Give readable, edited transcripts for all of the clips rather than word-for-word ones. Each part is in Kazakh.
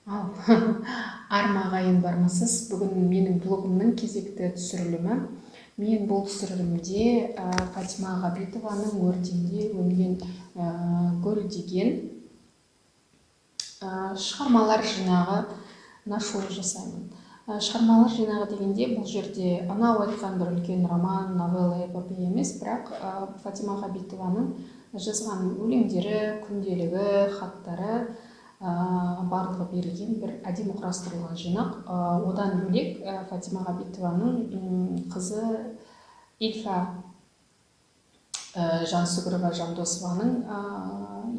Ал арма ағайын бармысыз? Бүгін менің блогымның кезекті түсірілімі. Мен бұл түсірілімде Фатима Ғабитованың өртенде өнген гүл деген шығармалар жинағы шолу жасаймын. Шығармалар жинағы дегенде бұл жерде анау айтқан бір үлкен роман, новелла, эпопея емес, бірақ Фатима Ғабитованың жазған өлеңдері, күнделігі, хаттары барлығы берілген бір әдемі құрастырылған жинақ. Одан бөлек Фатима Ғабитованың қызы Ильфа Жансүгірова Жандосованың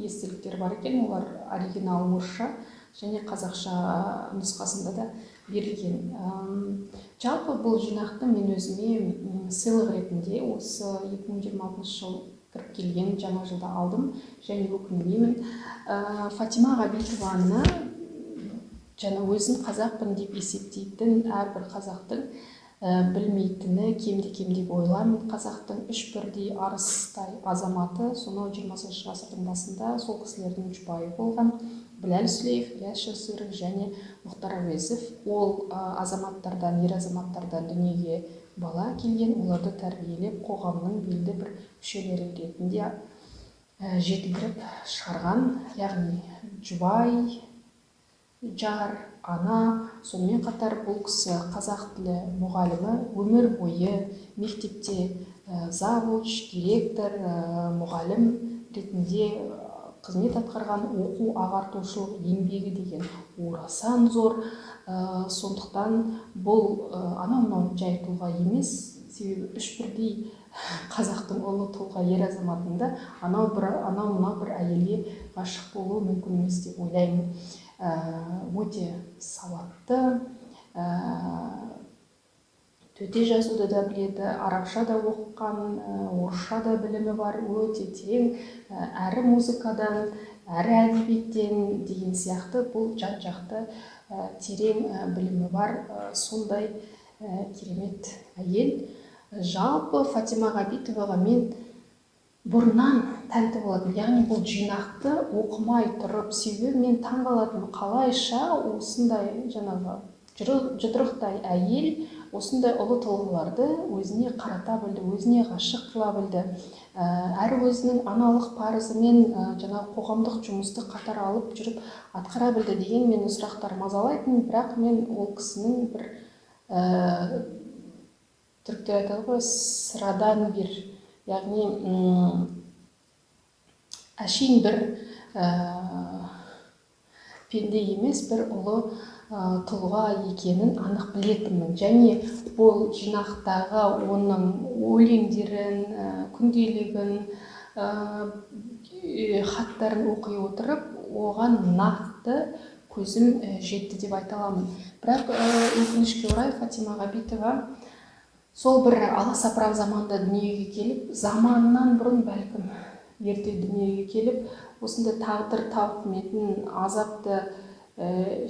естеліктері бар екен. Олар оригинал орысша және қазақша нұсқасында да берілген. Жалпы бұл жинақты мен өзіме сыйлық ретінде осы 2026 жыл кіріп келген жаңа жылда алдым және өкінбеймін. Фатима Ғабитованы жаңа өзін қазақпын деп есептейтін әрбір қазақтың білмейтіні кемде деп ойлаймын. Қазақтың үш бірдей арыстай азаматы сонау 20 ғасырдың басында сол кісілердің жұбайы болған Біләл Сүлеев, Ілияс Жансүгіров және Мұхтар Әуезов. Ол азаматтардан, ер азаматтардан дүниеге бала келген, оларды тәрбиелеп қоғамның белді бір мүшелері ретінде жетілдіріп шығарған, яғни жұбай, жар, ана. Сонымен қатар бұл кісі қазақ тілі мұғалімі, өмір бойы мектепте завуч, директор, мұғалім ретінде қызмет атқарған, оқу ағартушылық еңбегі деген орасан зор. Сондықтан бұл анау-мынау жай тұлға емес, себебі үш бірдей қазақтың ұлы тұлға ер азаматында анау-мынау бір әйелге ғашық болуы мүмкін емес деп ойлаймын. Өте сауатты, төте жазуды да біледі, арабша да оқыған, орысша да білімі бар, өте терең, әрі музыкадан, әрі әдебиеттен деген сияқты бұл жан-жақты терең білімі бар сондай керемет әйел. Жалпы Фатима Ғабитоваға мен бұрыннан тәнті болатын, яғни бұл жинақты оқымай тұрып, себебі мен таңғалатын, қалайша осындай жаңағы жұдырықтай әйел осындай ұлы тұлғаларды өзіне қарата білді, өзіне ғашық қыла білді, әрі өзінің аналық парызымен жаңағы қоғамдық жұмысты қатар алып жүріп атқара білді деген мені сұрақтар мазалайтын. Бірақ мен ол кісінің бір түріктер айтады ғой, sıрадан бір, яғни әшейін бір пенде емес, бір ұлы тұлға екенін анық білетінмін. Және бұл жинақтағы оның өлеңдерін, күнделігін, хаттарын оқи отырып, оған нақты көзім жетті деп айта аламын. Бірақ өкінішке орай Фатима Ғабитова сол бір аласапыран заманда дүниеге келіп, заманынан бұрын бәлкім ерте дүниеге келіп, осындай тағдыр тауқыметін, азапты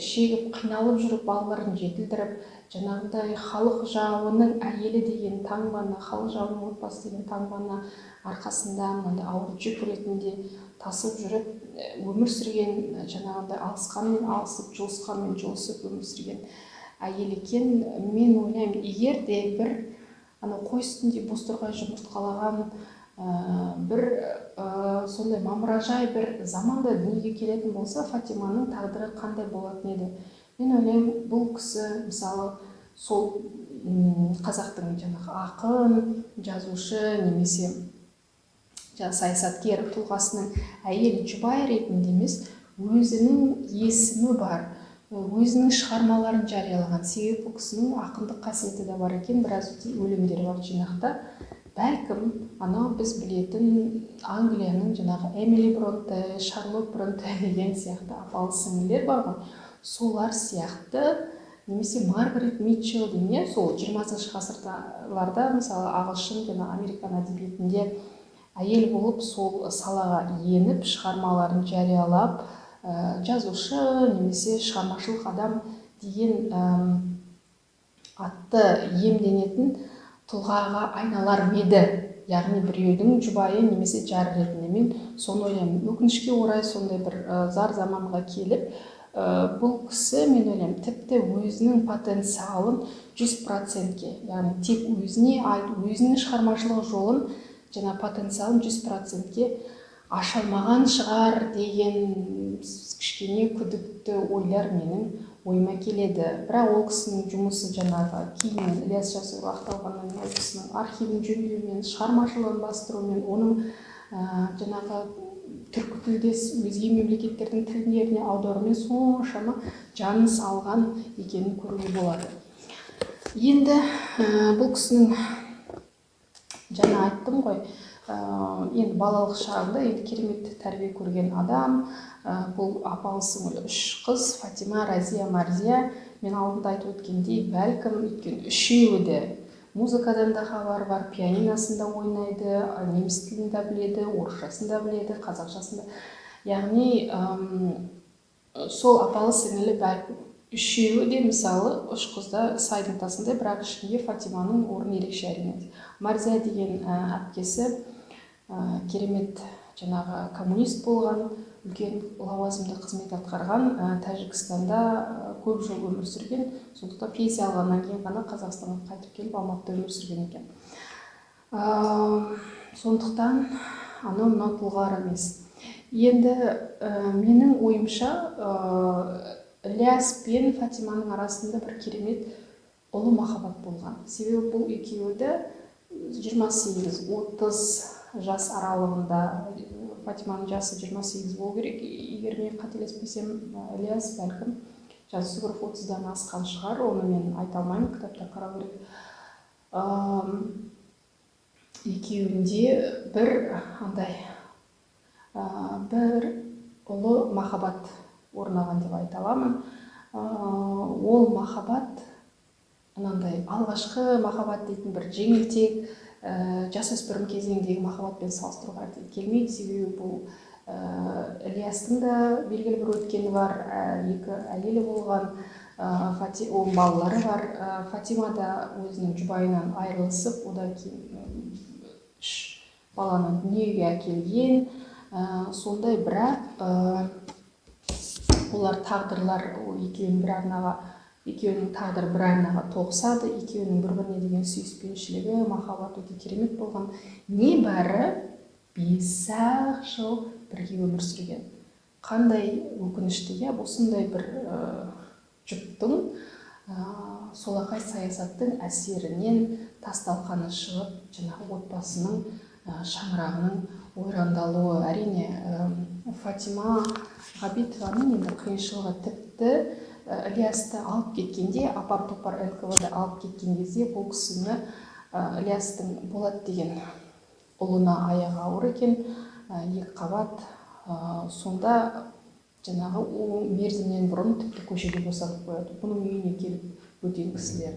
шегіп, қиналып жүріп, балаларын жетілдіріп, жаңағыдай халық жауының әйелі деген таңбаны, халық жауының отбасы деген таңбаны арқасында мынандай ауыр жүк ретінде тасып жүріп, өмір сүрген, жаңағыдай алысқанмен алысып, жұлысқанмен жұлысып өмір сүрген әйел екен. Мен ойлаймын, егер де бір қой үстінде бозторғай жұмыртқалаған бір сондай мамыражай бір заманда дүниеге келетін болса, Фатиманың тағдыры қандай болатын еді? Мен ойлаймын, бұл кісі мысалы сол қазақтың жаңағы ақын, жазушы немесе саясаткер тұлғасының әйел жұбай ретінде емес, өзінің есімі бар, өзінің шығармаларын жариялаған. Себебі бұл кісінің ақындық қасиеті де бар екен, біраз өлеңдері бар жинақта. Бәлкім анау біз білетін Англияның жаңағы Эмили Бронте, Шарлотт Бронте деген сияқты апалы сіңлілер бар ғой, солар сияқты, немесе Маргарет Митчелл деген, сол 20 ғасырларда мысалы ағылшын және американ әдебиетінде әйел болып сол салаға еніп, шығармаларын жариялап, жазушы немесе шығармашылық адам деген атты иемденетін тұлғаға айналар еді. Яғни біреудің жұбайы немесе жары ретінде мен соны ойлаймын. Өкінішке орай сондай бір зар заманға келіп, бұл кісі мен ойлаймын тіпті өзінің потенциалын 100%-ке, яғни тек өзіне өзінің шығармашылық жолын жаңа потенциалын 100%-ке аша алмаған шығар деген кішкене күдікті ойлар менің ойыма келеді. Бірақ ол кісінің жұмысы жаңағы кейін Ілияс Жансүгіров ақталғаннан кейін ол кісінің архивін жөндеумен, шығармашылығын бастырумен, оның жаңағы түркі тілдес өзге мемлекеттердің тілдеріне аударумен соншама жанын салған екенін көруге болады. Енді бұл кісінің жаңа айттым ғой, енді балалық шағында енді керемет тәрбие көрген адам. Бұл апалы-сіңлілі 3 қыз, Фатима, Разия, Марзия. Мен алдында айтып өткендей, бәлкім өйткені үшеуі де музыкадан да хабар бар, пианиносында ойнайды, неміс тілін де біледі, орысшасын да біледі, қазақшасын да. Яғни сол апалы-сіңлілі бәлкім үшеуі де мысалы 3 қызда сайдың тасындай, бірақ ішінде Фатиманың орны ерекше әрине. Марзия деген әпкесі керемет жаңағы коммунист болған, үлкен лауазымды қызмет атқарған, Тәжікстанда көп жыл өмір сүрген, сондықтан пенсия алғаннан кейін ғана Қазақстанға қайтып келіп Алматыда өмір сүрген екен. Сондықтан анау тұлғалар емес. Енді менің ойымша Ілияс пен Фатиманың арасында бір керемет ұлы махаббат болған. Себебі бұл екеуі де 28-30 жас аралығында, Фатиманың жасы 28 болу керек, егер мен қателеспесем, Ілияс бәлкім Жансүгіров 30-дан асқан шығар, оны мен айта алмаймын, кітапта қарау керек. Екеуінде бір бір ұлы махаббат орнаған деп айта аламын. Ол махаббат алғашқы махаббат дейтін бір жеңілтек, жасөспірім кезеңдегі махаббатпен салыстыруға келмейді. Себебі бұл Ілиястың да белгілі бір өткені бар, 2 әйелі болған, оның балалары бар. Фатима да өзінің жұбайынан айырылысып, одан кейін 3 баланы дүниеге әкелген. Сондай, бірақ олар тағдырлар екеуінің тағдыры бір арнаға тоғысады, екеуінің бір-біріне деген сүйіспеншілігі, махаббат өте керемет болған. Небәрі 5 жыл бірге өмір сүрген. Қандай өкінішті, осындай бір жұптың солақай саясаттың әсерінен тас-талқаны шығып, жаңағы отбасының шаңырағының ойрандалуы. Әрине, Фатима Ғабитованың енді қиыншылығы тіпті Ілиясты алып кеткенде, апар-топар НКВД алып кеткен кезде, бұл кісіні Ілиястың Болат деген ұлына аяғы ауыр екен, 2 қабат. Сонда жаңағы мерзімнен бұрын тіпті көшеде босатып қояды. Бұның үйіне келіп бөтен кісілер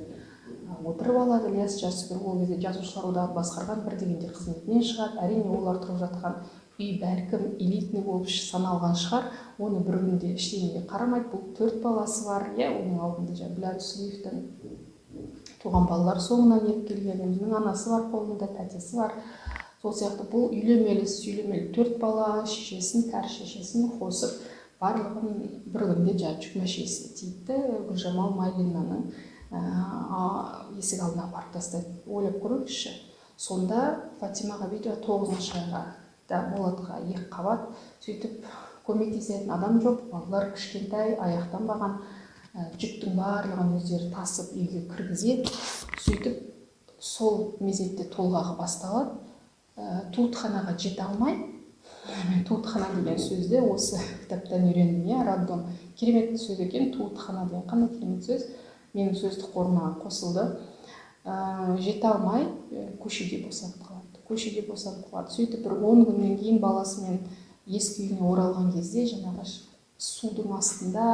отырып алады. Ілияс Жансүгіров ол кезде жазушылар одағы басқарған, бір дегенде қызметінен шығады. Әрине, олар тұрып жатқан үй бәлкім элитный болып саналған шығар. Оны бір күнде ештеңеге қарамайды. Бұл 4 баласы бар. Оның алдында Біләл Сүлеевтің туған балалар соңынан еріп келген, өзінің анасы бар қолында, тәтесі бар. Сол сияқты бұл үйлемелі 4 бала, шешесін, кәрі шешесін қосып, барлығын бір күнде жүк мәшинесіне тиіпті. Гүлжамал Майлинаның есік алдына апарып тастайды. Ойлап көріңізші. Сонда Фатима Ғабитова 9-шы айға да Болатқа 2 қабат, сөйтіп көмектесетін адам жоқ, балалар кішкентай, аяқтанбаған, жүктің барлығын өздері тасып үйге кіргізеді. Сөйтіп сол мезетте толғағы басталады. Туытханаға жете алмай, мен туытхана деген сөзді осы кітаптан үйрендім, роддом. Керемет сөз екен, туытхана деген қандай керемет сөз. Менің сөздік қорыма қосылды. Жете алмай, көшеде босанып қалады. Сөйтіп бір 10 күннен кейін баласымен ескі үйіне оралған кезде, жаңағы судың астында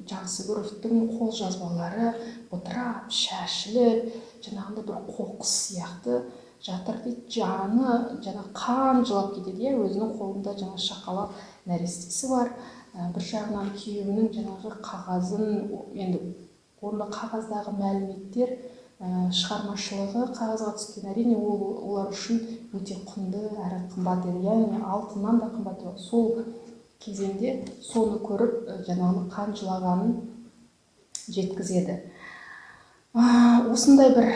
Жансүгіровтің қол жазбалары бытырап, шәшіліп, жаңағында бір қоқыс сияқты жатыр дейді. Жаны қан жылап кетеді, өзінің қолында жаңа шақалақ нәрестесі бар. Бір жағынан күйеуінің жаңағы қағазын, енді онда қағаздағы мәліметтер, шығармашылығы қағазға түскен. Әрине, олар үшін өте құнды әрі қымбат еді, яғни алтыннан да қымбат еді. Сол кезеңде соны көріп жаңағы қан жылағанын жеткізеді. Осындай бір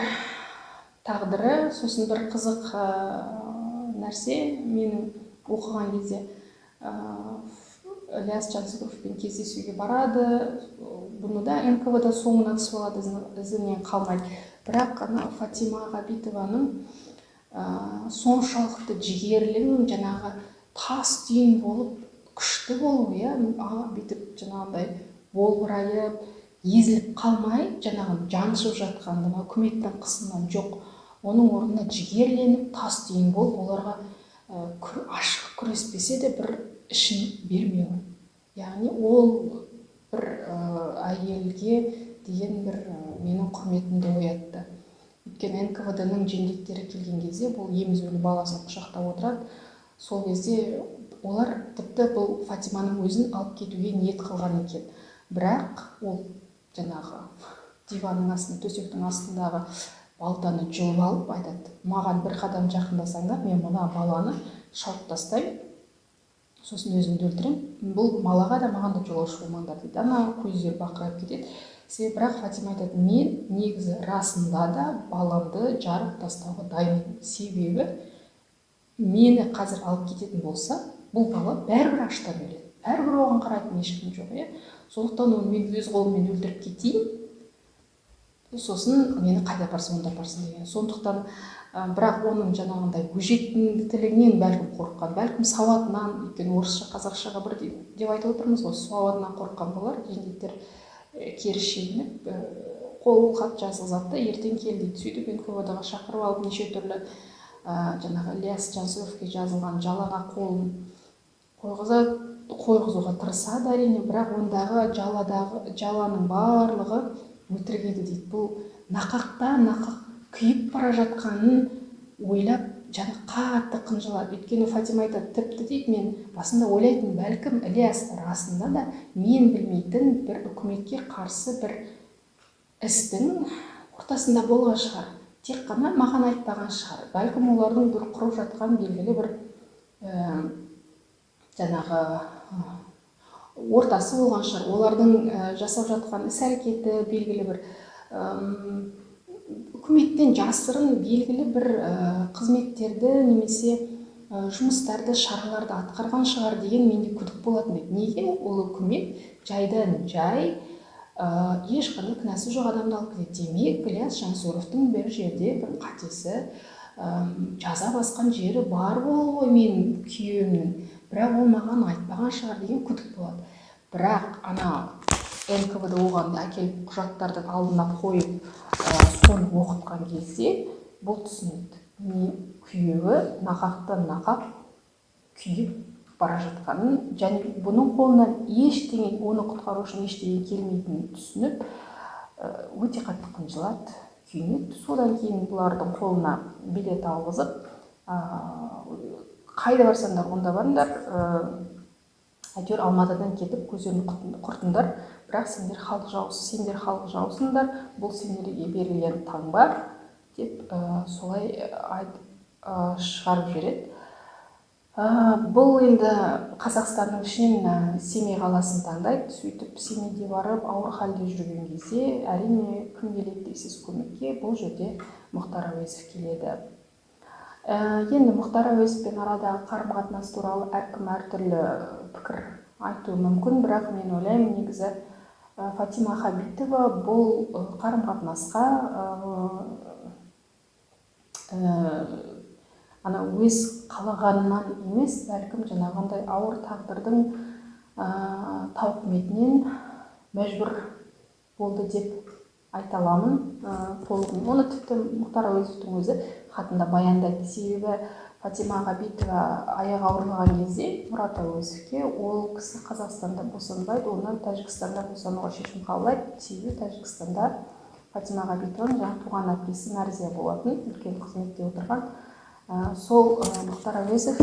тағдыры. Сосын бір қызық нәрсе, менің оқыған кезде Ілияс Жансүгіровпен кездесуге барады. Бұны да НКВД соңына түсіп алады, ізінен қалмайды. Бірақ Фатима Ғабитованың соншалықты жігерлігін, жаңағы тас түйін болып күшті болуы, бүйтіп жаңағындай болбырайып, езіліп қалмай, жаңағы жаншып жатқан үкіметтің қысымынан жоқ, оның орнына жігерленіп тас түйін болып, оларға ашық күреспесе де бір ішін бермеуі. Яғни ол бір әйелге деген бір менің құрметімді оятты. Өйткені НКВД-ның жендеттері келген кезде бұл емізулі баласын құшақтап отырады. Сол кезде олар тіпті бұл Фатиманың өзін алып кетуге ниет қылған екен. Бірақ ол жаңағы диванның астында, төсектің астындағы балтаны жұлып алып айтады: маған бір қадам жақындасаңдар, мен мына баланы шауып тастаймын, сосын өзімді өлтіремін. Бұл балаға да маған да жолаушы болмаңдар дейді. Көздері бақырайып кетеді. Бірақ Фатима айтады: мен негізі расында да баламды жарып тастауға дайынмын. Себебі мені қазір алып кететін болса, бұл бала бәрібір аштан өледі. Бәрібір оған қарайтын ешкім жоқ. Сондықтан оны мен өз қолыммен өлтіріп кетейін, сосын мені қайда апарсын, онда апарсын деген. Сондықтан бірақ оның жаңағындай өжеттілігінен бәлкім қорыққан, бәлкім сауатынан, өйткені орысша қазақшаға бір деп айтып отырмыз ғой, сауатынан қорыққан болар. Жендеттер кері шегініп қолхат жазғызады да, ертең кел дейді. Сөйтіп НКВД-ға шақырып алып, неше түрлі жаңағы Ілияс Жансүгіровке жазылған жалаға қолын қойғызуға тырысады әрине, бірақ ондағы жаланың барлығы өтірік еді дейді. Бұл нақақ күйіп бара жатқанын ойлап жаны қатты қынжылады. Өйткені Фатима айтады: тіпті дейді, мен басында ойлайтын, бәлкім Ілияс расында да мен білмейтін бір үкіметке қарсы бір істің ортасында болған шығар, тек қана маған айтпаған шығар. Бәлкім олардың бір құрып жатқан белгілі бір жаңағы ортасы болған шығар. Олардың жасап жатқан іс-әрекеті белгілі бір үкіметтен жасырын белгілі бір қызметтерді немесе жұмыстарды, шараларды атқарған шығар деген менде күдік болатын еді. Неге? Ол үкімет жайдан жай ешқандай кінәсі жоқ адамды алып кетеді. Демек, Ілияс Жансүгіровтің бір жерде бір қатесі, жаза басқан жері бар болу ғой менің күйеуімнің, бірақ ол маған айтпаған шығар деген күдік болады. Бірақ НКВД оған әкеліп құжаттардың алдына қойып соны оқытқан кезде бұл түсінеді. Күйеуі нақақ күйіп бара жатқанын, және бұның қолынан ештеңе, оны құтқару үшін ештеңе келмейтінін түсініп, өте қатты қынжылады, күйінеді. Содан кейін бұлардың қолына билет алғызып, қайда барсаңдар онда барыңдар, әйтеуір Алматыдан кетіп көздерін құртыңдар, бірақ сендер халық жаусыңдар, бұл сендерге берілген таңба деп солай шығарып жібереді. Бұл енді Қазақстанның ішінен Семей қаласын таңдайды. Сөйтіп Семейде барып ауыр халде жүрген кезде әрине кім келеді дейсіз көмекке? Бұл жерде Мұхтар Әуезов келеді. Енді Мұхтар Әуезовпен арадағы қарым-қатынас туралы әркім әртүрлі пікір айтуы мүмкін, бірақ мен ойлаймын, негізі Фатима Ғабитова бұл қарым-қатынасқа өз қалағанынан емес, бәлкім жаңағындай ауыр тағдырдың тауқыметінен мәжбүр болды деп айта аламын. Оны тіпті Мұхтар Әуезовтің өзі хатында баяндайды. Себебі Фатима Ғабитова аяғы ауырлаған кезде Мұрат Әуезовке ол кісі Қазақстанда босанбайды, оны Тәжікстанда босануға шешім қабылдайды. Себебі Тәжікстанда Фатима Ғабитованың жаңа туған әпкесі Мәрзия болатын, үлкен қызметте отырған. Сол Мұхтар Әуезов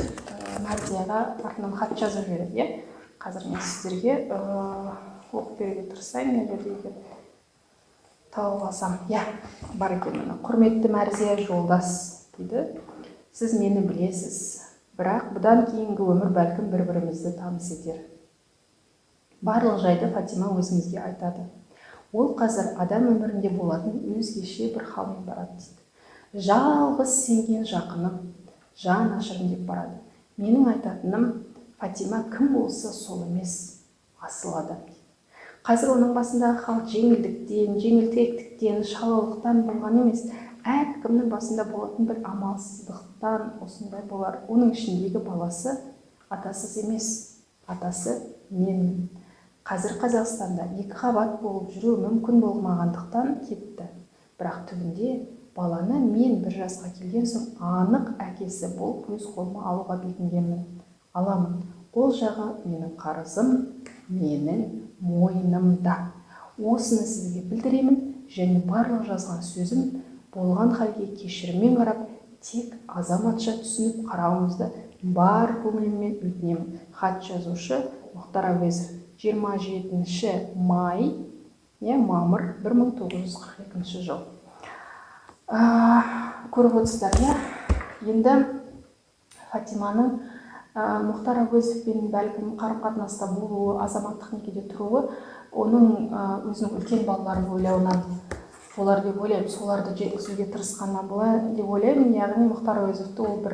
Мәрзияға артынан хат жазып жібереді. Қазір мен сіздерге оқып беруге тырысайын, егер тауып алсам. Бар екен. Құрметті Мәрзия жолдас дейді. Сіз мені білесіз. бірақ бұдан кейінгі өмір бәлкім бір-бірімізді таныс етер. Барлық жайды Фатима өзіңізге айтады. Ол қазір адам өмірінде болатын өзгеше бір халмен барады дейді. Жалғыз сенген жақыным, жан ашырым деп барады. Менің айтатыным, Фатима кім болса сол емес, асыл адам дейді. Қазір оның басындағы хал жеңілдіктен, жеңілтектіктен, шалалықтан болған емес, әркімнің басында болатын бір амалсыздықтан осындай болар. Оның ішіндегі баласы атасыз емес, атасы мен. Қазір Қазақстанда 2 қабат болып жүру мүмкін болмағандықтан кетті. Бірақ түбінде баланы мен 1 жасқа келген соң анық әкесі болып өз қолыма алуға бекінгенмін. Аламын. Ол жағы менің қарызым, менің мойнымда. Осыны сізге білдіремін және барлық жазған сөзім болған халге кешіріммен қарап, тек азаматша түсініп қарауыңызды бар көңіліммен өтінемін. Хат жазушы Мұхтар Әуезов. 27 май, мамыр 1942 жыл. Көріп отырсыздар, енді Фатиманың Мұхтар Әуезовпен бәлкім қарым-қатынаста болуы, азаматтық некеде тұруы, оның өзінің үлкен балаларын ойлауынан болар деп ойлаймын, соларды жеткізуге тырысқаннан болар деп ойлаймын. Яғни Мұхтар Әуезовті ол бір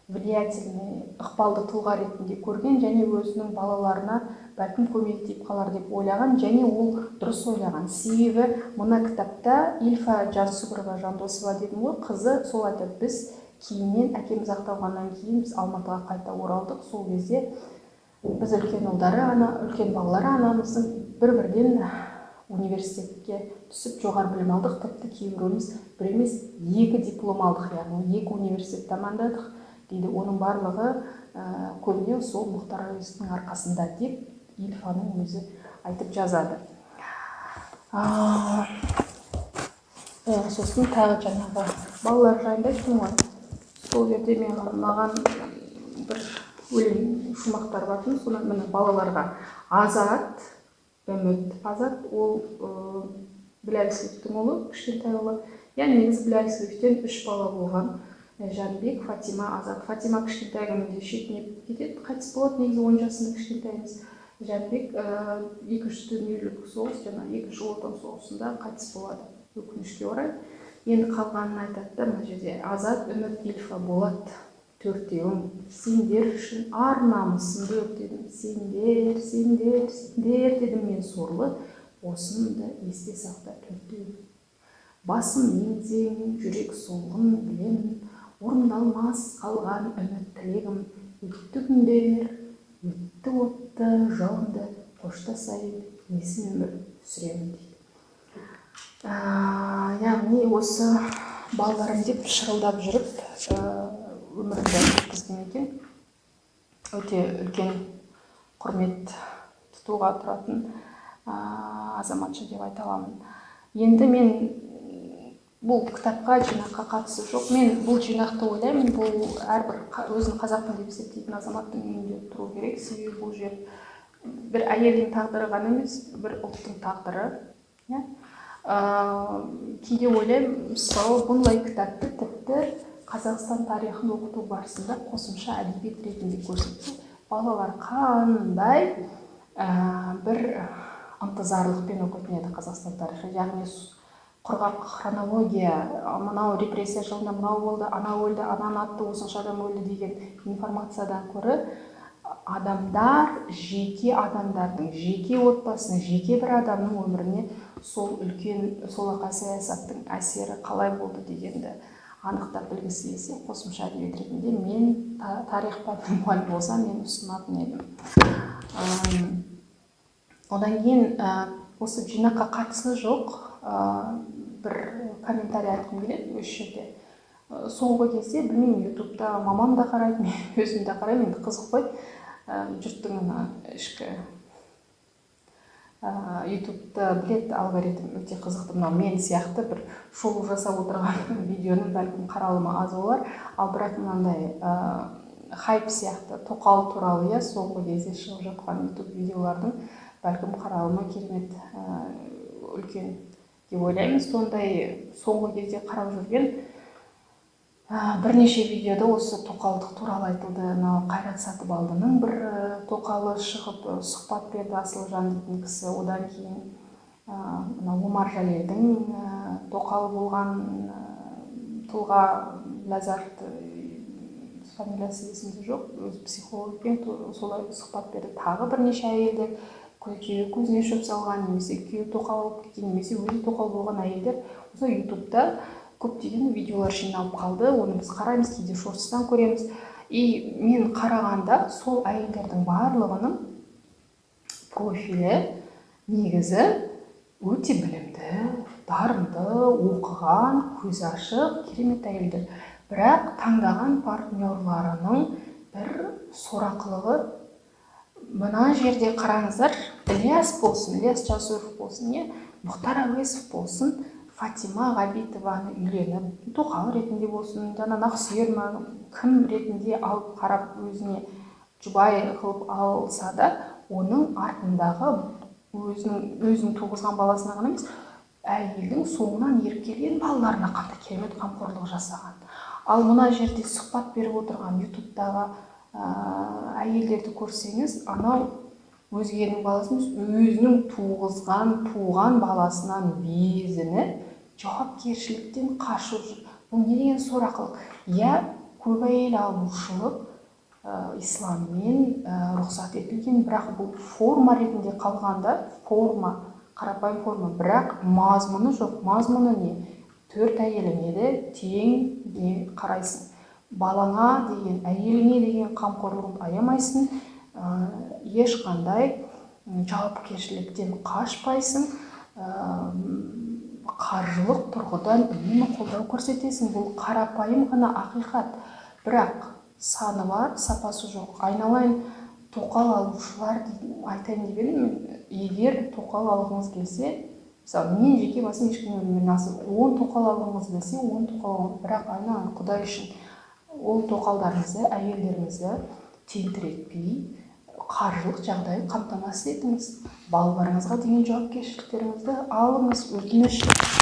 влиятельный, ықпалды тұлға ретінде көрген және өзінің балаларына бәлкім көмек тиіп қалар деп ойлаған, және ол дұрыс ойлаған. Себебі мына кітапта Ильфа Жансүгірова Жандосова дедім ғой, қызы сол айтады, біз кейіннен әкеміз ақталғаннан кейін біз Алматыға қайта оралдық. Сол кезде біз үлкен ұлдары, үлкен балалары анамыздың бір-бірден университетке түсіп жоғары білім алдық. Тіпті кейбіреуіміз бір емес 2 диплом алдық, яғни 2 университет тәмамдадық дейді. Оның барлығы көбіне сол Мұхтар Әуезовтің арқасында деп Ильфаның өзі айтып жазады. Сосын тағы жаңағы балалар жайында айтып ғой. Сол жерде маған бір өлең шумақтар батын, соны міне балаларға Азат, үміт. Азат ол Біләлісовтың ұлы, кішкентай ұлы. Негізі Біләлісовтен 3 бала болған. Жанбек, Фатима, Азат. Фатима кішкентай күнінде шетінеп кетеді, қайтыс болады, негізі 10 жасында кішкентаймыз. Жанбек 2-ші дүниежүзілік соғыс, екінші ұлы отан соғысында қайтыс болады, өкінішке орай. Енді қалғанын айтады, мына жерде Азат, үміт, Ильфа болады. 4-еуің, сендер үшін ар намысымды өртедім. Сендер дедім мен сорлы, осынымды есте сақта 4-еуің. Басым меңзең, жүрек солғын білемін, орындалмас қалған үміт тілегім. Өтті күндер, өтті отты, жауынды, қоштасайын, есім өмір сүремін дейді. Яғни осы балаларым деп шырылдап жүріп өмірінде өткізген екен. Өте үлкен құрмет тұтуға тұратын азаматша деп айта аламын. Енді мен бұл кітапқа, жинаққа қатысы жоқ. Мен бұл жинақты ойлаймын, бұл әрбір өзін қазақпын деп есептейтін азаматтың үйінде тұру керек. Себебі бұл жер бір әйелдің тағдыры ғана емес, бір ұлттың тағдыры. Кейде ойлаймын, мысалы, бұндай кітапты тіпті Қазақстан тарихын оқыту барысында қосымша әдебиет ретінде көрсетсе, балалар қандай бір ынтызарлықпен оқитын еді Қазақстан тарихы. Яғни құрғақ хронология, мынау репрессия жылында мынау болды, анау өлді, ананы атты, осынша адам өлді деген информациядан көрі адамдар, жеке адамдардың, жеке отбасының, жеке бір адамның өміріне сол үлкен солақай саясаттың әсері қалай болды дегенді анықтап білгісі келсе, қосымша әдебиет ретінде мен тарих пәнінің мұғалімі болсам, мен ұсынатын едім. Одан кейін осы жинаққа қатысы жоқ бір комментарий айтқым келеді осы жерде. Соңғы кезде, білмеймін, ютубта мамам да қарайды, мен өзім де қараймын, енді қызық қой. Жұрттың ішкі ютубты білет, алгоритм өте қызықты. Мен сияқты бір шоу жасап отырған видеоның бәлкім қаралымы аз болар, ал бірақ мынандай хайп сияқты тоқал туралы соңғы кезде шығып жатқан ютуб видеолардың бәлкім қаралымы керемет үлкен деп ойлаймын. Сондай соңғы кезде қарап жүрген бірнеше видеода осы тоқалдық туралы айтылды. Мынау Қайрат Сатыбалдының бір тоқалы шығып сұхбат берді, Асылжан дейтін кісі. Одан кейін мынау Омар Жәлелдің тоқалы болған тұлға Ләззат, фамилиясы есімде жоқ, өзі психологпен солай сұхбат берді. Тағы бірнеше әйелдер, күйеуі көзіне шөп салған, немесе күйеуі тоқал болып кеткен, немесе өзі тоқал болған әйелдер осы ютубта көптеген видеолар жиналып қалды. Оны біз қараймыз, кейде шортстан көреміз. И мен қарағанда сол әйелдердің барлығының профилі негізі өте білімді, дарынды, оқыған, көзі ашық, керемет әйелдер. Бірақ таңдаған партнерларының бір сорақылығы, мына жерде қараңыздар, Ілияс болсын, Ілияс Жасуров болсын, Мұхтар Әуезов болсын, Фатима Ғабитованы үйленіп, тоқал ретінде болсын, жана Нақсүйер ма, кім ретінде алып қарап өзіне жұбай қылып алса да, оның артындағы өзінің туғызған баласына ғана емес, әйелдің соңынан еріп келген балаларына қандай керемет қамқорлық жасаған. Ал мына жерде сұхбат беріп отырған ютубтағы әйелдерді көрсеңіз, анау өзгенің баласын өзінің туған баласынан безініп, жауапкершіліктен қашу жүр. Бұл не деген сорақылық? Көп әйел алушылық исламмен рұқсат етілген, бірақ бұл форма ретінде қалғанда, қарапайым форма, бірақ мазмұны жоқ. Мазмұны не? 4 әйеліңе де тең не қарайсың. Балаңа деген, әйеліңе деген қамқорлығын аямайсың, ешқандай жауапкершіліктен қашпайсың, қаржылық тұрғыдан үнемі қолдау көрсетесің. Бұл қарапайым ғана ақиқат, бірақ саны бар, сапасы жоқ. Айналайын тоқал алушылар айтайын деп едім, егер тоқал алғыңыз келсе, мысалы мен жеке басым ешкіммен 10 тоқал алғыңыз келсе, 10 тоқал алғыңыз, бірақ айналайын Құдай үшін ол тоқалдарыңызды, әйелдеріңізді тентіретпей, қаржылық жағдайын қамтамасыз етіңіз. Балаларыңызға деген жауапкершіліктеріңізді алыңыз. Өтініш,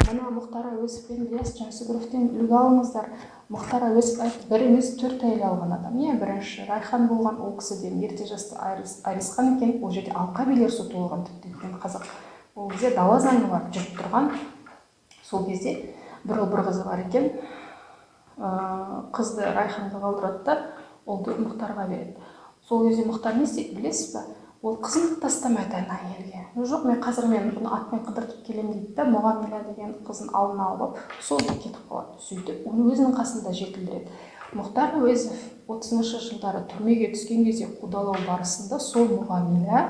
мына Мұхтар Әуезов пен Ілияс Жансүгіровтен үлгі алыңыздар. Мұхтар Әуезов бір емес 4 әйел алған адам. Бірінші Райхан болған, ол кісіден ерте жасты айырылысқан екен. Ол жерде алқа-билер соты болған, тіпті қазақ. Ол кезде дала заңы бар, жүріп тұрған. Сол кезде бір қызы бар екен. Қызды Райханға қалдырады да, олды Мұхтарға береді. Сол кезде Мұхтар не істейді, білесіз ба? Ол қызын тастамайды ана әйелге. Жоқ, қазір мен бұны атпен қыдыртып келемін дейді да, Мұғамила деген қызын алдына алып, сол кетіп қалады. Сөйтіп, оны өзінің қасында жетілдіреді. Мұхтар Әуезов 30-шы жылдары түрмеге түскен кезде қудалау барысында сол Мұғамила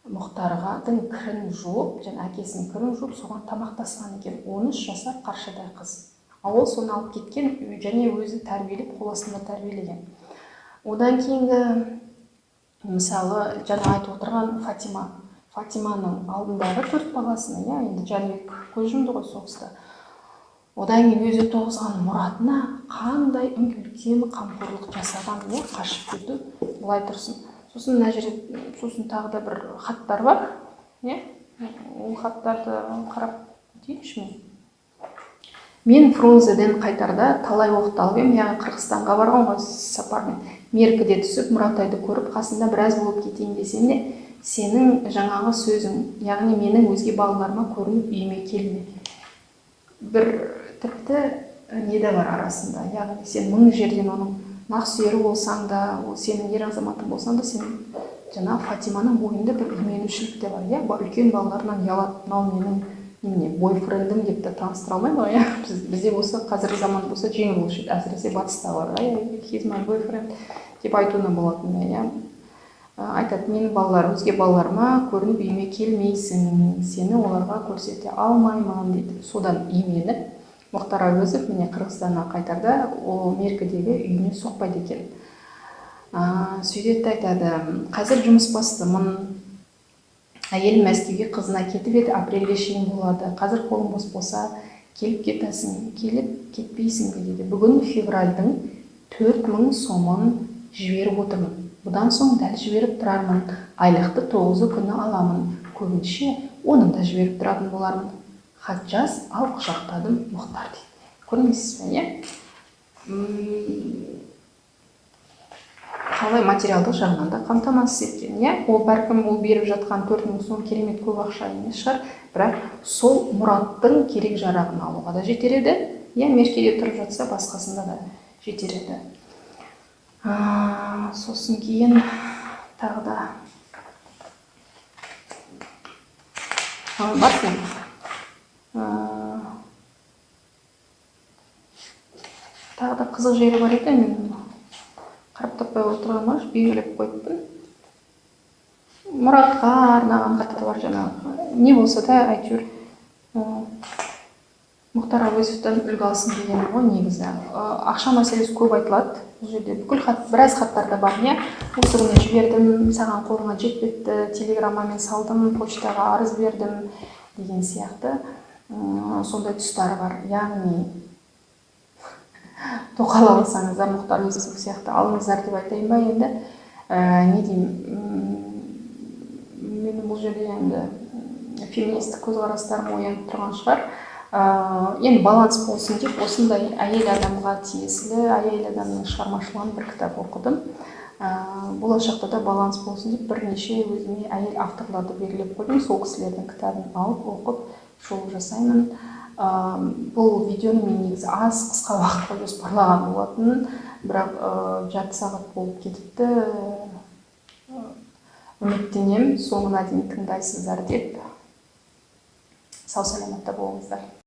Мұхтардың кірін жуып, әкесінің кірін жуып, соған тамақтасқан екен. 13 жасар қаршадай қыз. Ол соны алып кеткен, және өзі тәрбиелеп, қол астында тәрбиелеген. Одан кейінгі, мысалы, жаңа айтып отырған Фатиманың алдындағы 4 баласына, енді Жәнібек көз жұмды ғой соғыста. Одан кейін өзі туғызған мұратына қандай үлкен қамқорлық жасаған, қашып кетті, былай тұрсын. Сосын сосын тағы да бір хаттар бар, ол хаттарды қарап дейінші мен. Мен Фрунзеден қайтарда талай уақыт алып ем, Қырғызстанға барған ғой сапармен. Меркіде түсіп, Мұратайды көріп, қасында біраз болып кетейін десем де, сенің жаңағы сөзің, яғни менің өзге балаларыма көрініп үйіме келме. Бір тіпті неде бар арасында, яғни сен мың жерден оның нақсүйері болсаң да, сенің ер азаматың болсаң да, сен жаңа Фатиманың бойында бір именушілік те бар. Үлкен балаларынан ұялады, мынау менің бойфрендім деп те таныстыра алмайды ғой. Бізде болса, қазіргі заман болса жеңіл болушы еді, әсіресе батыстағылар, he's my boyfriend деп айтуына болатын. Айтады, менің балаларым, өзге балаларыма көрініп үйіме келмейсің, сені оларға көрсете алмаймын дейді. Содан именіп, Мұхтар Әуезов міне Қырғызстаннан қайтарда, ол Меркідегі үйіне соқпайды екен. Сөйтеді айтады, қазір жұмыс бастымын, әйел Мәскеуге қызына кетіп еді, апрельге шейін болады. Қазір қолым бос болса, келіп кетесің, келіп кетпейсің дейді. Бүгін февральдың 4000 сомын жіберіп отырмын. Бұдан соң дәл жіберіп тұрармын. Айлықты 9 күні аламын. Көбінше оны да жіберіп тұратын болармын. Хат жаз, ал құшақтадым Мұхтар дейді. Көрмейсіз бе, қалай материалдық жағынан да қамтамасыз еткен, иә. Ол бәлкім ол беріп жатқан 4.000 сом керемет көп ақша емес шығар, бірақ сол мұраттың керек жарағын алуға да жетер еді, иә, мешкеде тұрып жатса басқасында да жетер еді. Сосын кейін тағы да бар екен. Тағы да қызық жері бар еді, мен қарап таппай отырғаныма белгілеп қойыппын. Мұратқа арнаған хаттар бар жаңағы. Не болса да әйтеуір Мұхтар Әуезовтан үлгі алсын деген ғой негізі. Ақша мәселесі көп айтылады. Бұл жерде бүкіл біраз хаттарда бар, не? Осы күні жібердім, саған қолыңа жетпепті, телеграммамен салдым, почтаға арыз бердім деген сияқты сондай тұстары бар. Яғни тоқал алсаңыздар Мұхтар Әуезов сияқты алыңыздар деп айтайын ба енді. Не деймін, мен бұл жерде енді феминистік көзқарастарым оянып тұрған шығар. Енді баланс болсын деп осындай әйел адамға тиесілі әйел адамның шығармашылығын бір кітап оқыдым. Болашақта да баланс болсын деп бірнеше өзіме әйел авторларды белгілеп қойдым. Сол кісілердің кітабын алып оқып шолу жасаймын. Бұл видеоны мен негізі аз қысқа уақытқа жоспарлаған болатын, бірақ жарты сағат болып кетіпті. Үміттенемін соңына дейін тыңдайсыздар деп. Сау саламатта болыңыздар.